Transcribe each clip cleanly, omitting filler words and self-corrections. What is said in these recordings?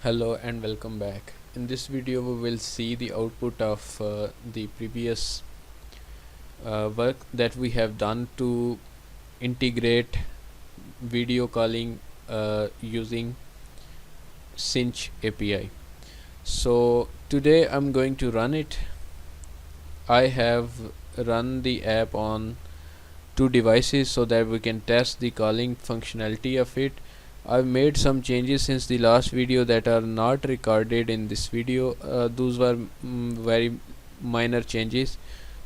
Hello and welcome back. In this video we will see the output of the previous work that we have done to integrate video calling using Cinch API. So today I'm going to run it. I have run the app on two devices so that we can test the calling functionality of it. I've made some changes since the last video that are not recorded in this video. Those were very minor changes,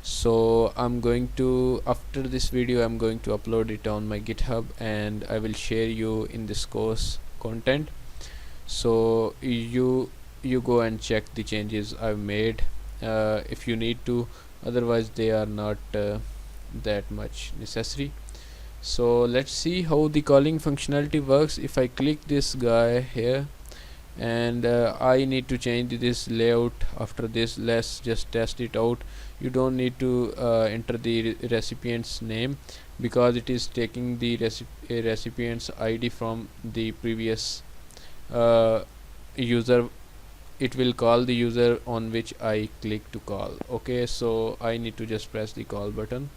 so I'm going to, after this video, I'm going to upload it on my GitHub and I will share you in this course content, so you go and check the changes I've made if you need to. Otherwise they are not that much necessary. So let's see how the calling functionality works. If I click this guy here, and I need to change this layout. After this, let's just test it out. You don't need to enter the recipient's name, because it is taking the recipient's ID from the previous user. It will call the user on which I click to call. Okay, so I need to just press the call button.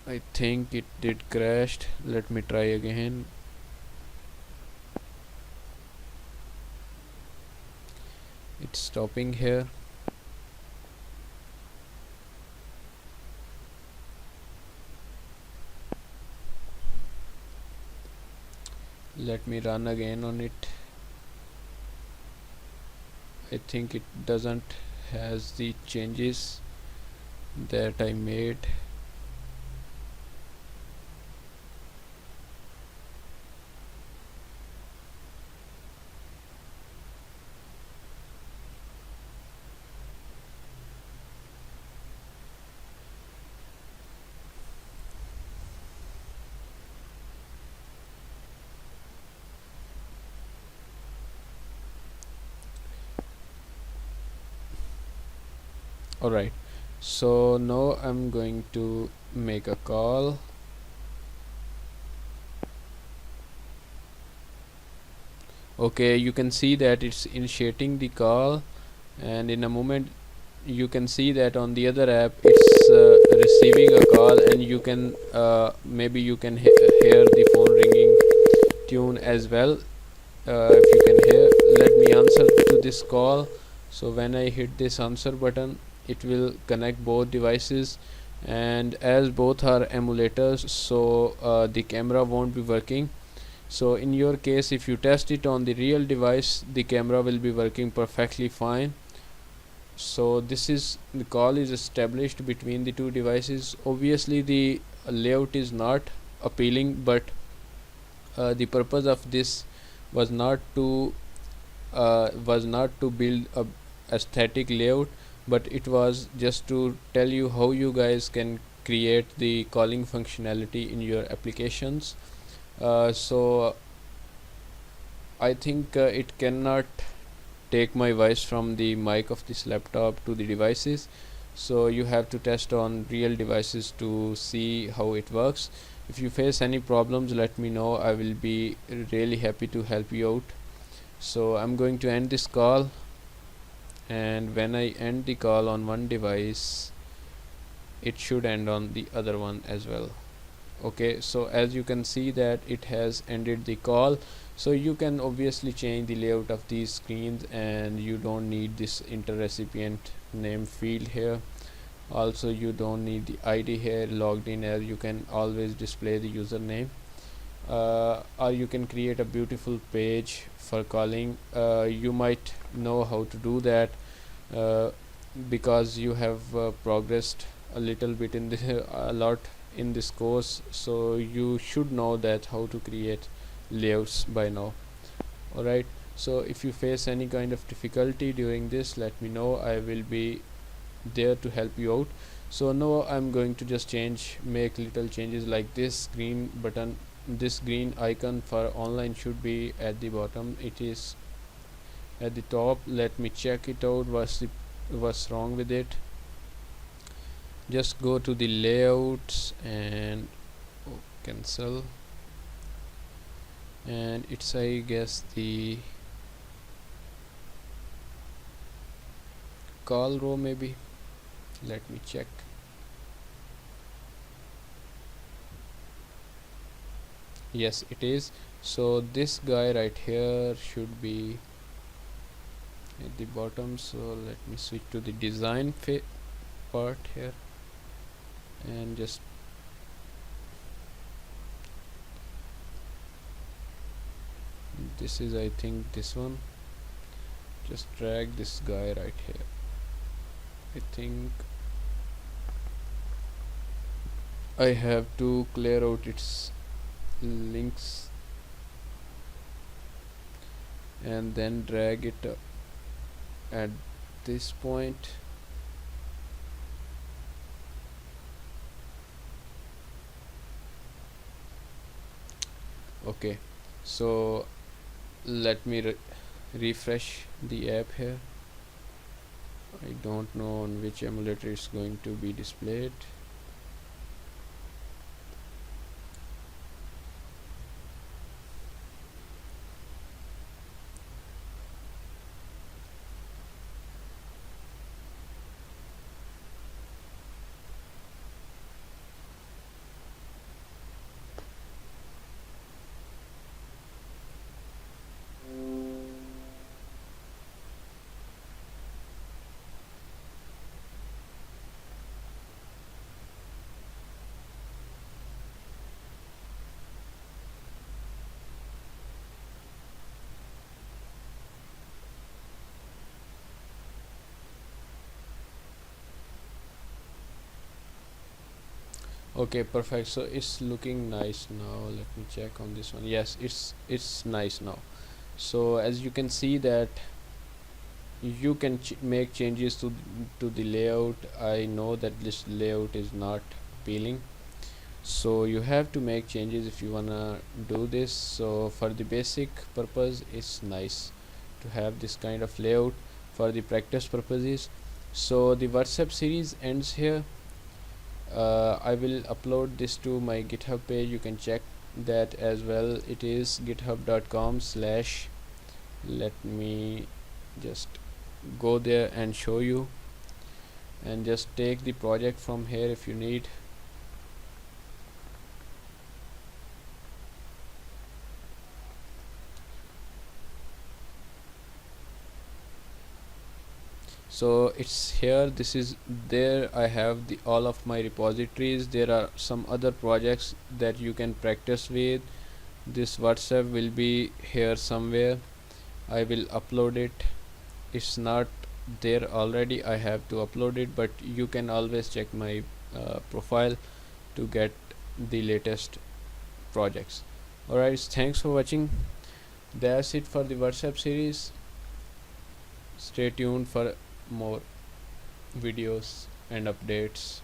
I think it did crashed. Let me try again. It's stopping here. Let me run again on it. I think it doesn't has the changes that I made. Alright, so now I'm going to make a call. Okay, you can see that it's initiating the call, and in a moment you can see that on the other app it's receiving a call, and you can maybe you can hear the phone ringing tune as well. If you can hear, let me answer to this call. So when I hit this answer button, it will connect both devices, and as both are emulators, so the camera won't be working. So in your case, if you test it on the real device, the camera will be working perfectly fine. So this is the call is established between the two devices. Obviously the layout is not appealing, but the purpose of this was not to build a aesthetic layout, but it was just to tell you how you guys can create the calling functionality in your applications. So I think it cannot take my voice from the mic of this laptop to the devices, so you have to test on real devices to see how it works. If you face any problems, let me know. I will be really happy to help you out. So I'm going to end this call, and when I end the call on one device, it should end on the other one as well. Okay, so as you can see that it has ended the call. So you can obviously change the layout of these screens, and you don't need this inter recipient name field here. Also you don't need the ID here logged in, as you can always display the username. Or you can create a beautiful page for calling. You might know how to do that uh, because you have progressed a little bit in the a lot in this course, so you should know that how to create layouts by now. Alright, so if you face any kind of difficulty during this, let me know. I will be there to help you out. So now I'm going to just make little changes, like this green button, this green icon for online should be at the bottom. It is at the top. Let me check it out. What's wrong with it? Just go to the layouts and cancel. and it's I guess the call row maybe. Let me check. Yes, it is. So this guy right here should be at the bottom. So let me switch to the design part here and just this is I think this one. Just drag this guy right here. I think I have to clear out its links and then drag it at this point. Okay, so let me refresh the app here. I don't know on which emulator it's going to be displayed. Okay, perfect. So it's looking nice now. Let me check on this one. Yes, it's nice now. So as you can see that you can make changes to the layout. I know that this layout is not appealing, so you have to make changes if you wanna do this. So for the basic purpose it's nice to have this kind of layout for the practice purposes. So the WhatsApp series ends here. I will upload this to my GitHub page. You can check that as well. It is github.com/. Let me just go there and show you, and just take the project from here if you need. So it's here, this is there. I have the all of my repositories. There are some other projects that you can practice with. This WhatsApp will be here somewhere. I will upload it. It's not there already, I have to upload it, but you can always check my profile to get the latest projects. Alright, thanks for watching. That's it for the WhatsApp series. Stay tuned for more videos and updates.